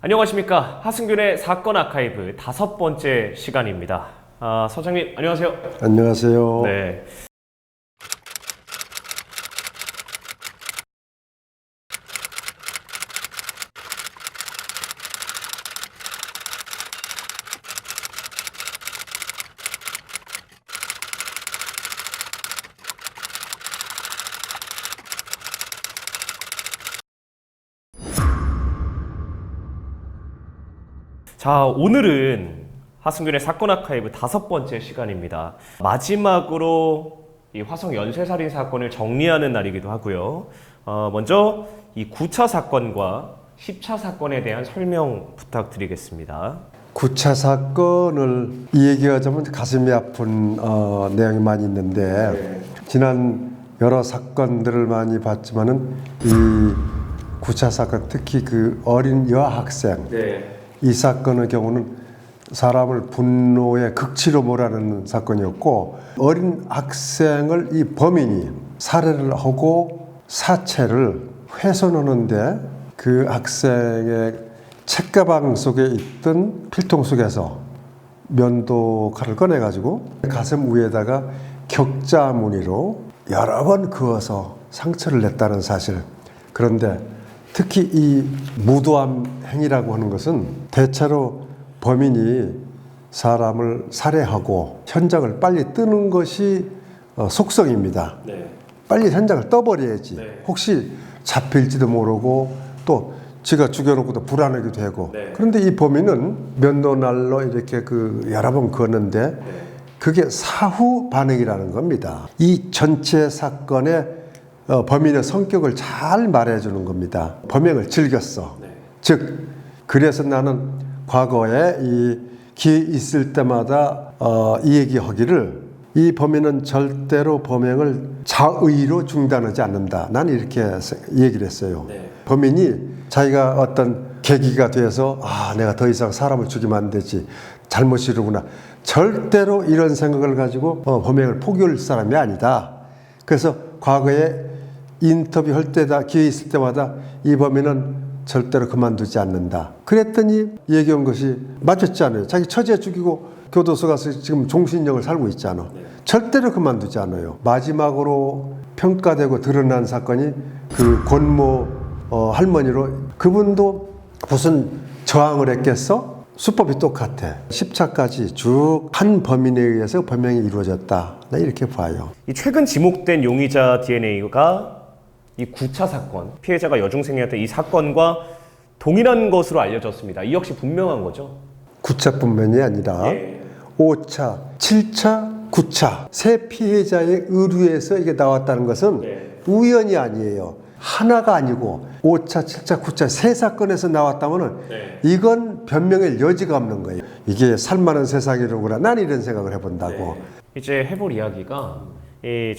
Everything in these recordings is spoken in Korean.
안녕하십니까. 하승균의 사건 아카이브 5번째 시간입니다. 서장님 안녕하세요. 안녕하세요. 네. 자, 오늘은 하승균의 사건 아카이브 5번째 시간입니다. 마지막으로 이 화성 연쇄살인 사건을 정리하는 날이기도 하고요. 먼저 이 9차 사건과 10차 사건에 대한 설명 부탁드리겠습니다. 9차 사건을 얘기하자면 가슴이 아픈 내용이 많이 있는데 지난 여러 사건들을 많이 봤지만은 이 9차 사건, 특히 그 어린 여학생 이 사건의 경우는 사람을 분노의 극치로 몰아넣는 사건이었고, 어린 학생을 이 범인이 살해를 하고 사체를 훼손하는데 그 학생의 책가방 속에 있던 필통 속에서 면도 칼을 꺼내가지고 가슴 위에다가 격자 무늬로 여러 번 그어서 상처를 냈다는 사실. 그런데 특히 이 무도함 행위라고 하는 것은 대체로 범인이 사람을 살해하고 현장을 빨리 뜨는 것이 속성입니다. 빨리 현장을 떠버려야지. 혹시 잡힐지도 모르고 또 지가 죽여놓고도 불안하기도 하고. 그런데 이 범인은 면도날로 이렇게 여러 번 그었는데 그게 사후 반응이라는 겁니다. 이 전체 사건의 범인의 성격을 잘 말해주는 겁니다. 범행을 즐겼어. 즉, 그래서 나는 과거에 이 기회 있을 때마다 이 얘기하기를, 이 범인은 절대로 범행을 자의로 중단하지 않는다. 난 이렇게 얘기를 했어요. 범인이 자기가 어떤 계기가 돼서 내가 더 이상 사람을 죽이면 안 되지, 잘못이로구나, 절대로 이런 생각을 가지고 범행을 포기할 사람이 아니다. 그래서 과거에 인터뷰할 때다, 기회 있을 때마다 이 범인은 절대로 그만두지 않는다. 그랬더니 얘기한 것이 맞았지 않아요. 자기 처제 죽이고 교도소 가서 지금 종신형을 살고 있잖아. 절대로 그만두지 않아요. 마지막으로 평가되고 드러난 사건이 그 권모 할머니로, 그분도 무슨 저항을 했겠어? 수법이 똑같아. 10차까지 쭉 한 범인에 의해서 범행이 이루어졌다. 나 이렇게 봐요. 이 최근 지목된 용의자 DNA가 이 9차 사건, 피해자가 여중생이었던 이 사건과 동일한 것으로 알려졌습니다. 이 역시 분명한 거죠? 9차뿐만이 아니라 5차, 7차, 9차 세 피해자의 의뢰에서 이게 나왔다는 것은 우연이 아니에요. 하나가 아니고 5차, 7차, 9차 세 사건에서 나왔다면 이건 변명의 여지가 없는 거예요. 이게 살만한 세상이로구나. 난 이런 생각을 해본다고. 이제 해볼 이야기가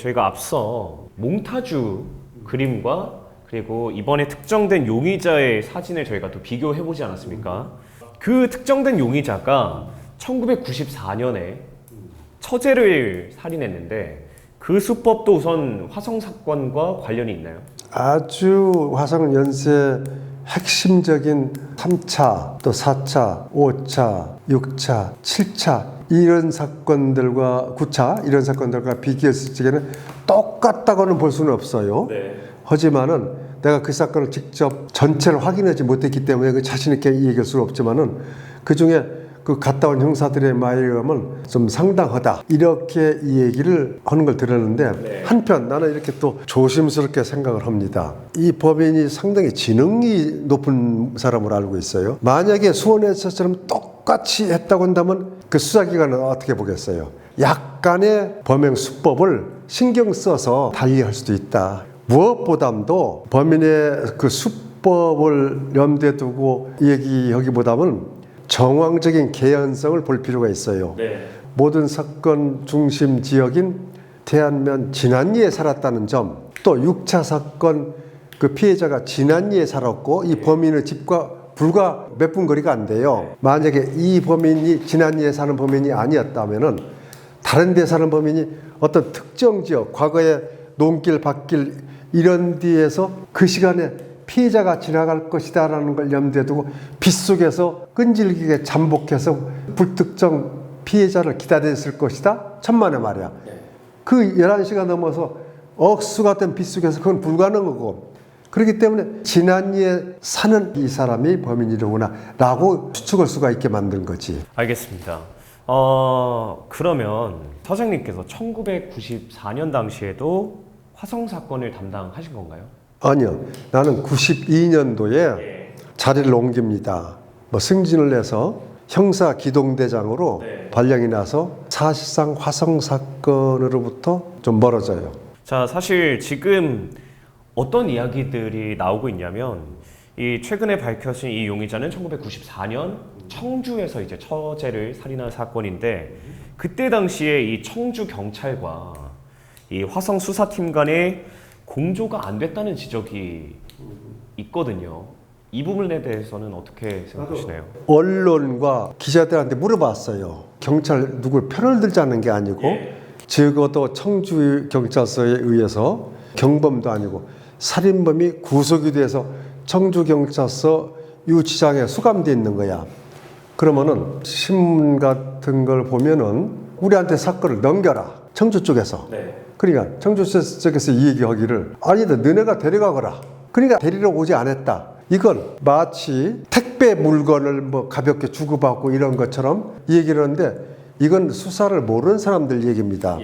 저희가 앞서 몽타주 그림과 그리고 이번에 특정된 용의자의 사진을 저희가 또 비교해보지 않았습니까? 그 특정된 용의자가 1994년에 처제를 살인했는데 그 수법도 우선 화성 사건과 관련이 있나요? 아주 화성 연쇄 핵심적인 3차, 또 4차, 5차, 6차, 7차 이런 사건들과 9차 이런 사건들과 비교했을 적에는 똑같다고는 볼 수는 없어요. 하지만은 내가 그 사건을 직접 전체를 확인하지 못했기 때문에 그 자신 있게 얘기할 수는 없지만은 그 중에 그 갔다 온 형사들의 말에 의하면 좀 상당하다, 이렇게 이 얘기를 하는 걸 들었는데 한편 나는 이렇게 또 조심스럽게 생각을 합니다. 이 범인이 상당히 지능이 높은 사람으로 알고 있어요. 만약에 수원에서처럼 똑같이 했다고 한다면 그 수사기관은 어떻게 보겠어요? 약간의 범행 수법을 신경 써서 달리할 수도 있다. 무엇보다도 범인의 그 수법을 염두에 두고 얘기하기보다는 정황적인 개연성을 볼 필요가 있어요. 모든 사건 중심 지역인 태안면 진안리에 살았다는 점, 또 6차 사건 그 피해자가 진안리에 살았고 이 범인의 집과 불과 몇 분 거리가 안 돼요. 만약에 이 범인이 진안리에 사는 범인이 아니었다면은 다른 데 사는 범인이 어떤 특정 지역, 과거에 논길, 밭길 이런 데에서 그 시간에 피해자가 지나갈 것이다라는 걸 염두에 두고 빗속에서 끈질기게 잠복해서 불특정 피해자를 기다렸을 것이다. 천만에 말이야. 그 11시가 넘어서 억수가 된 빗속에서 그건 불가능하고, 그렇기 때문에 지난이에 사는 이 사람이 범인이로구나 라고 추측할 수가 있게 만든 거지. 알겠습니다. 그러면 서장님께서 1994년 당시에도 화성 사건을 담당하신 건가요? 아니요. 나는 92년도에 자리를 옮깁니다. 뭐 승진을 해서 형사 기동대장으로 발령이 나서 사실상 화성 사건으로부터 좀 멀어져요. 자, 사실 지금 어떤 이야기들이 나오고 있냐면 이 최근에 밝혀진 이 용의자는 1994년 청주에서 이제 처제를 살인한 사건인데, 그때 당시에 이 청주 경찰과 이 화성 수사팀 간의 공조가 안 됐다는 지적이 있거든요. 이 부분에 대해서는 어떻게 생각하시나요? 언론과 기자들한테 물어봤어요. 경찰 누굴 편을 들자는 게 아니고 적어도 청주 경찰서에 의해서 경범도 아니고 살인범이 구속이 돼서 청주 경찰서 유치장에 수감돼 있는 거야. 그러면은 신문 같은 걸 보면은 우리한테 사건을 넘겨라. 청주 쪽에서. 그러니까 청주 쪽에서 이 얘기하기를 아니다, 너네가 데려가거라. 그러니까 데리러 오지 않았다. 이건 마치 택배 물건을 뭐 가볍게 주고받고 이런 것처럼 얘기를 하는데, 이건 수사를 모르는 사람들 얘기입니다.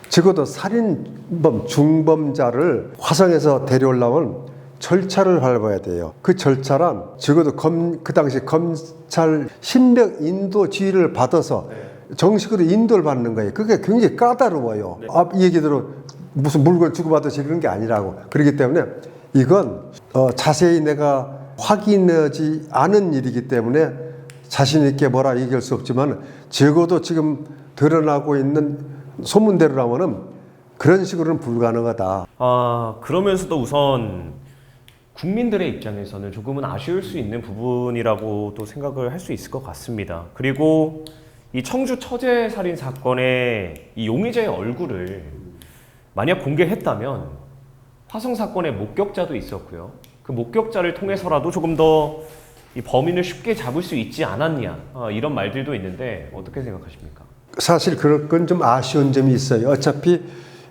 적어도 살인범, 중범자를 화성에서 데려오려면 절차를 밟아야 돼요. 그 절차란 적어도 그 당시 검찰 신병 인도 지휘를 받아서 정식으로 인도를 받는 거예요. 그게 굉장히 까다로워요. 앞 얘기대로 무슨 물건 주고받아서 이런 게 아니라고. 그렇기 때문에 이건 자세히 내가 확인하지 않은 일이기 때문에 자신 있게 뭐라 얘기할 수 없지만, 적어도 지금 드러나고 있는 소문대로라면은 그런 식으로는 불가능하다. 그러면서도 우선 국민들의 입장에서는 조금은 아쉬울 수 있는 부분이라고 또 생각을 할 수 있을 것 같습니다. 그리고 이 청주 처제 살인 사건의 이 용의자의 얼굴을 만약 공개했다면 화성 사건의 목격자도 있었고요. 그 목격자를 통해서라도 조금 더 이 범인을 쉽게 잡을 수 있지 않았냐, 이런 말들도 있는데 어떻게 생각하십니까? 사실 그런 건 좀 아쉬운 점이 있어요. 어차피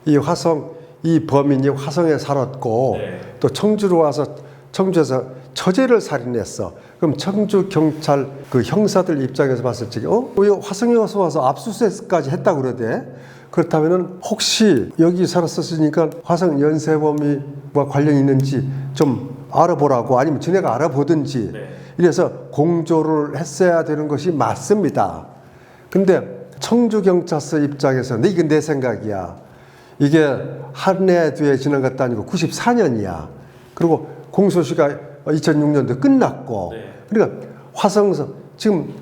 이 범인이 화성에 살았고 또 청주로 와서 청주에서 처제를 살인했어. 그럼 청주 경찰 그 형사들 입장에서 봤을 적에 왜 화성에 와서 압수수색까지 했다고 그러대? 그렇다면은 혹시 여기 살았었으니까 화성 연쇄범이와 관련이 있는지 좀 알아보라고, 아니면 지네가 알아보든지 이래서 공조를 했어야 되는 것이 맞습니다. 근데 청주경찰서 입장에서는, 이건 내 생각이야. 이게 한 해 뒤에 지난 것도 아니고 94년이야. 그리고 공소시가 2006년도 끝났고. 그러니까 화성서, 지금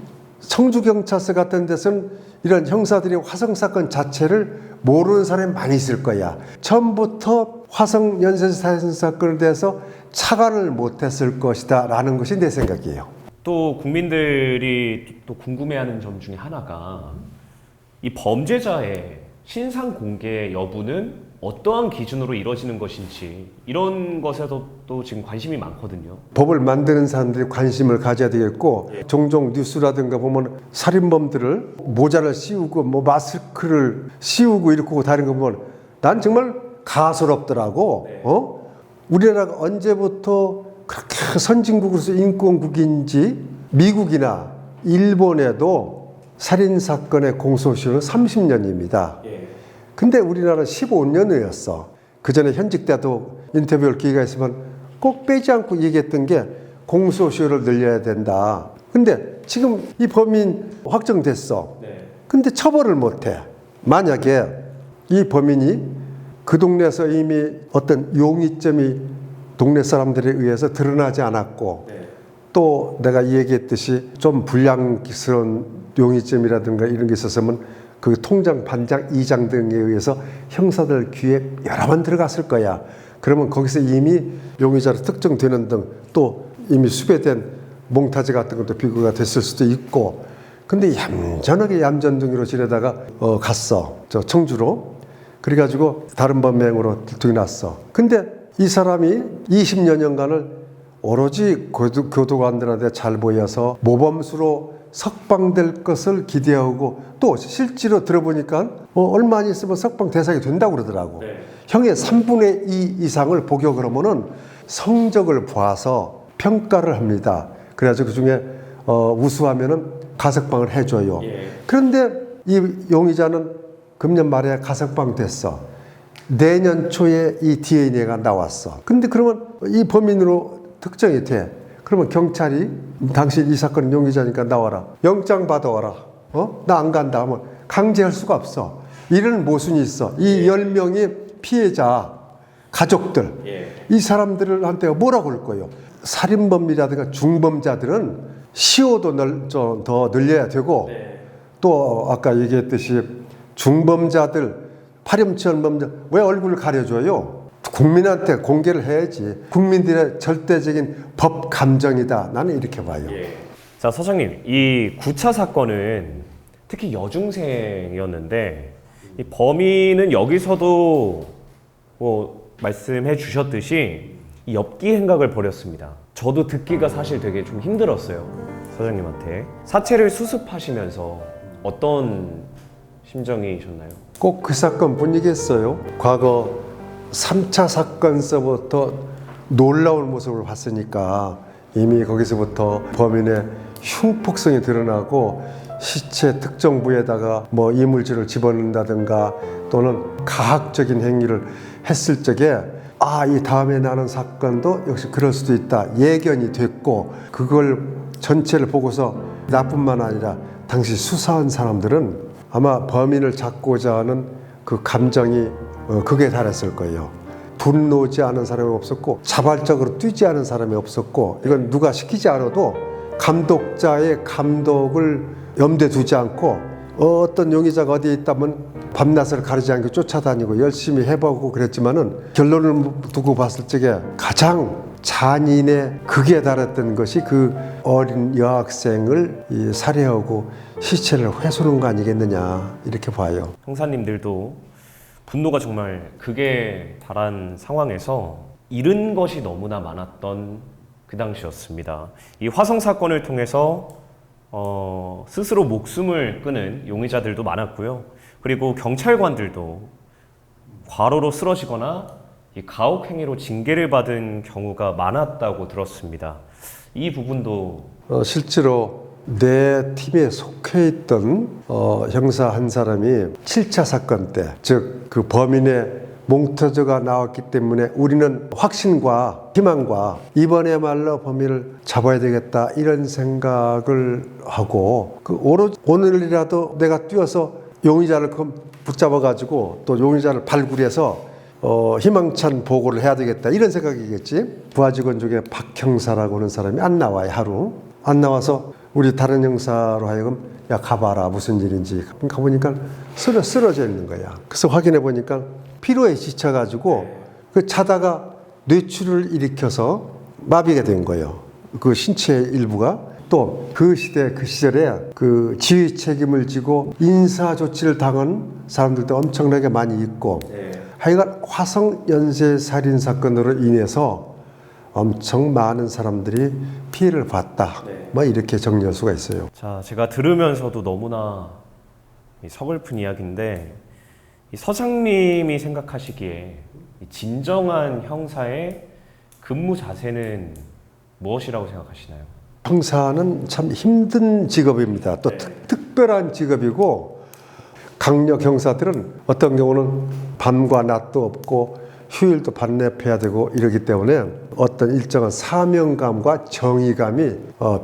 청주경찰서 같은 데서는 이런 형사들이 화성 사건 자체를 모르는 사람이 많이 있을 거야. 처음부터 화성 연쇄살인 사건에 대해서 차관을 못했을 것이다 라는 것이 내 생각이에요. 또 국민들이 또 궁금해하는 점 중에 하나가 이 범죄자의 신상 공개 여부는 어떠한 기준으로 이루어지는 것인지, 이런 것에도 또 지금 관심이 많거든요. 법을 만드는 사람들이 관심을 가져야 되겠고, 종종 뉴스라든가 보면 살인범들을 모자를 씌우고 뭐 마스크를 씌우고 이렇게 다니는 거 보면 난 정말 가소롭더라고. 우리나라가 언제부터 그렇게 선진국으로서 인권국인지, 미국이나 일본에도 살인사건의 공소시효는 30년입니다. 근데 우리나라는 15년이었어. 그 전에 현직 때도 인터뷰할 기회가 있으면 꼭 빼지 않고 얘기했던 게 공소시효를 늘려야 된다. 근데 지금 이 범인 확정됐어. 근데 처벌을 못해. 만약에 이 범인이 그 동네에서 이미 어떤 용의점이 동네 사람들에 의해서 드러나지 않았고, 또 내가 얘기했듯이 좀 불량스러운 용의점이라든가 이런 게 있었으면 그 통장, 반장, 이장 등에 의해서 형사들 귀에 여러 번 들어갔을 거야. 그러면 거기서 이미 용의자로 특정되는 등 또 이미 수배된 몽타주 같은 것도 비교가 됐을 수도 있고. 근데 얌전하게 얌전둥이로 지내다가 갔어. 저 청주로. 그래가지고 다른 범행으로 들통이 났어. 근데 이 사람이 20여 년간을 오로지 교도관들한테 잘 보여서 모범수로 석방될 것을 기대하고 또 실제로 들어보니까 얼마 안 있으면 석방 대상이 된다고 그러더라고. 형의 3분의 2 이상을 복역을 하면은 성적을 봐서 평가를 합니다. 그래가지고 그 중에 우수하면은 가석방을 해줘요. 그런데 이 용의자는 금년 말에 가석방 됐어. 내년 초에 이 DNA가 나왔어. 근데 그러면 이 범인으로 특정이 돼. 그러면 경찰이 당신 이 사건 용의자니까 나와라. 영장 받아와라. 나 안 간다 하면 강제할 수가 없어. 이런 모순이 있어. 이 10명의 피해자 가족들 이 사람들한테 뭐라고 할 거예요? 살인범이라든가 중범자들은 시효도 더 늘려야 되고 또 아까 얘기했듯이 중범자들 파렴치한 범죄 왜 얼굴을 가려줘요? 국민한테 공개를 해야지. 국민들의 절대적인 법 감정이다. 나는 이렇게 봐요. 자, 서장님, 이 9차 사건은 특히 여중생이었는데 이 범인은 여기서도 뭐 말씀해 주셨듯이 이 엽기 행각을 벌였습니다. 저도 듣기가 사실 되게 좀 힘들었어요. 서장님한테. 사체를 수습하시면서 어떤 심정이셨나요? 꼭 그 사건 분위기였어요. 과거 3차 사건서부터 놀라운 모습을 봤으니까 이미 거기서부터 범인의 흉폭성이 드러나고 시체 특정 부에다가 뭐 이물질을 집어넣는다든가 또는 가학적인 행위를 했을 적에 이 다음에 나는 사건도 역시 그럴 수도 있다. 예견이 됐고 그걸 전체를 보고서 나뿐만 아니라 당시 수사한 사람들은 아마 범인을 잡고자 하는 그 감정이 극에 달했을 거예요. 분노하지 않은 사람이 없었고 자발적으로 뛰지 않은 사람이 없었고 이건 누가 시키지 않아도 감독자의 감독을 염두에 두지 않고 어떤 용의자가 어디에 있다면 밤낮을 가리지 않고 쫓아다니고 열심히 해보고 그랬지만은 결론을 두고 봤을 적에 가장 잔인의 극에 달했던 것이 그 어린 여학생을 살해하고 시체를 훼손한 거 아니겠느냐 이렇게 봐요. 형사님들도 분노가 정말 극에 달한 상황에서 잃은 것이 너무나 많았던 그 당시였습니다. 이 화성 사건을 통해서 스스로 목숨을 끊은 용의자들도 많았고요. 그리고 경찰관들도 과로로 쓰러지거나 이 가혹행위로 징계를 받은 경우가 많았다고 들었습니다. 이 부분도 실제로 내 팀에 속해 있던 형사 한 사람이 7차 사건 때, 즉 그 범인의 몽타주가 나왔기 때문에 우리는 확신과 희망과 이번에말로 범인을 잡아야 되겠다 이런 생각을 하고 오로지 오늘이라도 내가 뛰어서 용의자를 붙잡아 가지고 또 용의자를 발굴해서 희망찬 보고를 해야 되겠다 이런 생각이겠지. 부하 직원 중에 박 형사라고 하는 사람이 안 나와요. 하루 안 나와서 우리 다른 형사로 하여금 야 가봐라 무슨 일인지. 가보니까 쓰러져 있는 거야. 그래서 확인해 보니까 피로에 지쳐가지고 그 자다가 뇌출을 일으켜서 마비가 된 거예요. 그 신체의 일부가. 또 그 시절에 그 지휘 책임을 지고 인사 조치를 당한 사람들도 엄청나게 많이 있고 하여간 화성 연쇄 살인 사건으로 인해서 엄청 많은 사람들이 피해를 봤다. 뭐 이렇게 정리할 수가 있어요. 자, 제가 들으면서도 너무나 서글픈 이야기인데 이 서장님이 생각하시기에 이 진정한 형사의 근무 자세는 무엇이라고 생각하시나요? 형사는 참 힘든 직업입니다. 또 특별한 직업이고 강력 형사들은 어떤 경우는 밤과 낮도 없고 휴일도 반납해야 되고 이러기 때문에 어떤 일정한 사명감과 정의감이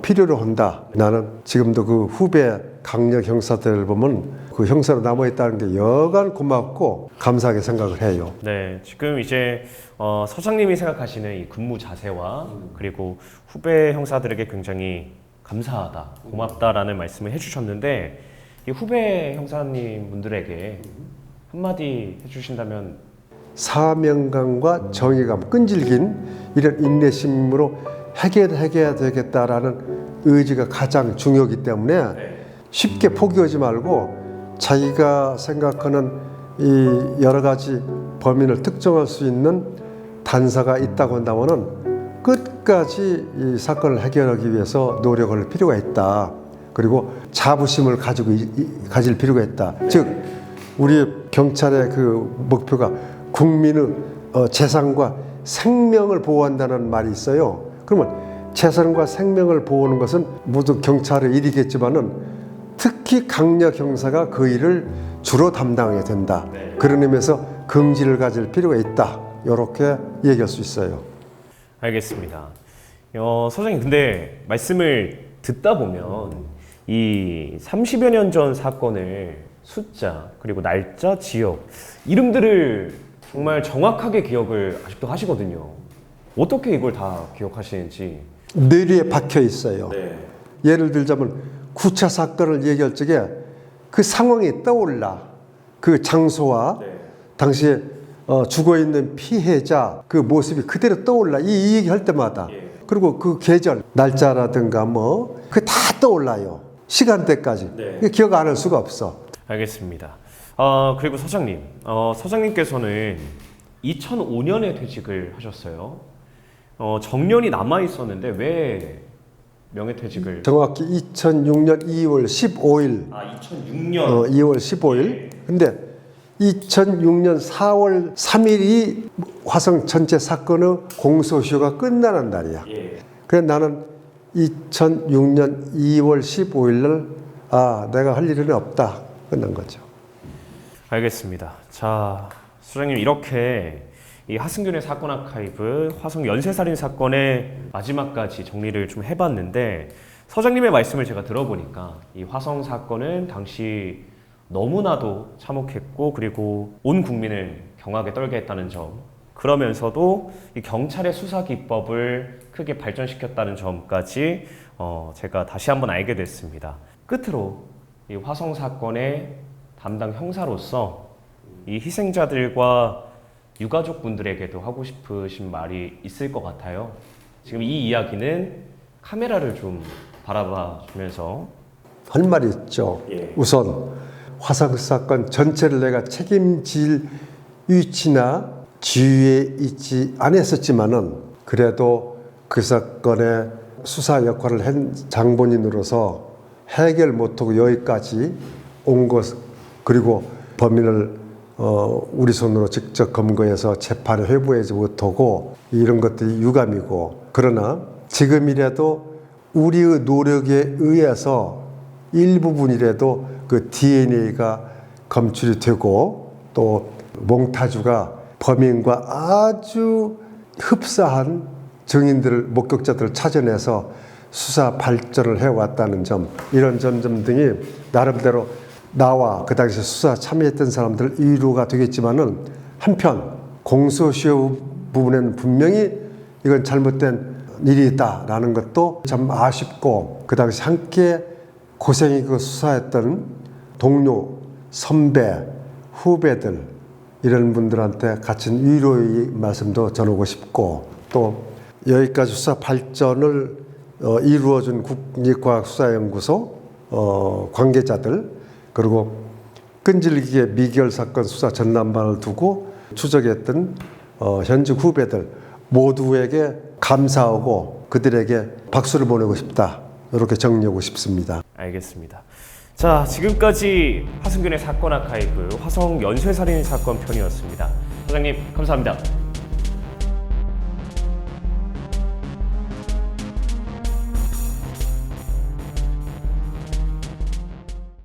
필요로 한다. 나는 지금도 그 후배 강력 형사들 보면 그 형사로 남아있다는 게 여간 고맙고 감사하게 생각을 해요. 네, 지금 이제 서장님이 생각하시는 이 근무 자세와 그리고 후배 형사들에게 굉장히 감사하다, 고맙다라는 말씀을 해주셨는데 이 후배 형사님 분들에게 한마디 해주신다면 사명감과 정의감, 끈질긴 이런 인내심으로 해결해야 되겠다라는 의지가 가장 중요하기 때문에 쉽게 포기하지 말고 자기가 생각하는 이 여러 가지 범인을 특정할 수 있는 단서가 있다고 한다면은 끝까지 이 사건을 해결하기 위해서 노력할 필요가 있다. 그리고 자부심을 가질 필요가 있다. 즉 우리 경찰의 그 목표가 국민의 재산과 생명을 보호한다는 말이 있어요. 그러면 재산과 생명을 보호하는 것은 모두 경찰의 일이겠지만은 특히 강력 형사가 그 일을 주로 담당하게 된다. 그런 의미에서 긍지를 가질 필요가 있다. 이렇게 얘기할 수 있어요. 알겠습니다. 소장님, 근데 말씀을 듣다 보면 이 30여 년 전 사건을 숫자, 그리고 날짜, 지역, 이름들을 정말 정확하게 기억을 아직도 하시거든요. 어떻게 이걸 다 기억하시는지. 뇌리에 박혀 있어요. 네. 예를 들자면 9차 사건을 얘기할 적에 그 상황이 떠올라. 그 장소와 당시에 죽어있는 피해자 그 모습이 그대로 떠올라. 이 얘기할 때마다. 그리고 그 계절, 날짜라든가 뭐 그게 다 떠올라요. 시간대까지. 기억 안 할 수가 없어. 알겠습니다. 그리고 소장님, 소장님께서는 2005년에 퇴직을 하셨어요. 정년이 남아 있었는데 왜 명예퇴직을? 정확히 2006년 2월 15일. 2006년. 2월 15일. 근데 2006년 4월 3일이 화성 전체 사건의 공소시효가 끝나는 날이야. 그래서 나는 2006년 2월 15일 날 내가 할 일은 없다. 끝난 거죠. 알겠습니다. 자, 소장님, 이렇게 이 하승균의 사건 아카이브 화성 연쇄살인 사건의 마지막까지 정리를 좀 해봤는데, 서장님의 말씀을 제가 들어보니까 이 화성 사건은 당시 너무나도 참혹했고 그리고 온 국민을 경악에 떨게 했다는 점, 그러면서도 이 경찰의 수사 기법을 크게 발전시켰다는 점까지 제가 다시 한번 알게 됐습니다. 끝으로 이 화성 사건의 담당 형사로서 이 희생자들과 유가족 분들에게도 하고 싶으신 말이 있을 것 같아요. 지금 이 이야기는 카메라를 좀 바라봐 주면서 할 말이 있죠. 우선 화성 사건 전체를 내가 책임질 위치나 지위에 있지 않았었지만은 그래도 그 사건의 수사 역할을 한 장본인으로서 해결 못하고 여기까지 온 것, 그리고 범인을 우리 손으로 직접 검거해서 재판에 회부하지 못하고 이런 것들이 유감이고, 그러나 지금이라도 우리의 노력에 의해서 일부분이라도 그 DNA가 검출이 되고 또 몽타주가 범인과 아주 흡사한 증인들을, 목격자들을 찾아내서 수사 발전을 해왔다는 점, 이런 점 등이 나름대로 나와 그 당시 수사 참여했던 사람들 위로가 되겠지만은, 한편 공소시효 부분에는 분명히 이건 잘못된 일이 있다라는 것도 참 아쉽고, 그 당시 함께 고생이고 수사했던 동료, 선배, 후배들 이런 분들한테 같은 위로의 말씀도 전하고 싶고, 또 여기까지 수사 발전을 이루어준 국립과학수사연구소 관계자들, 그리고 끈질기게 미결 사건 수사 전람반을 두고 추적했던 현직 후배들 모두에게 감사하고 그들에게 박수를 보내고 싶다, 이렇게 정리하고 싶습니다. 알겠습니다. 자, 지금까지 하승균의 사건 아카이브 화성 연쇄살인 사건 편이었습니다. 소장님, 감사합니다.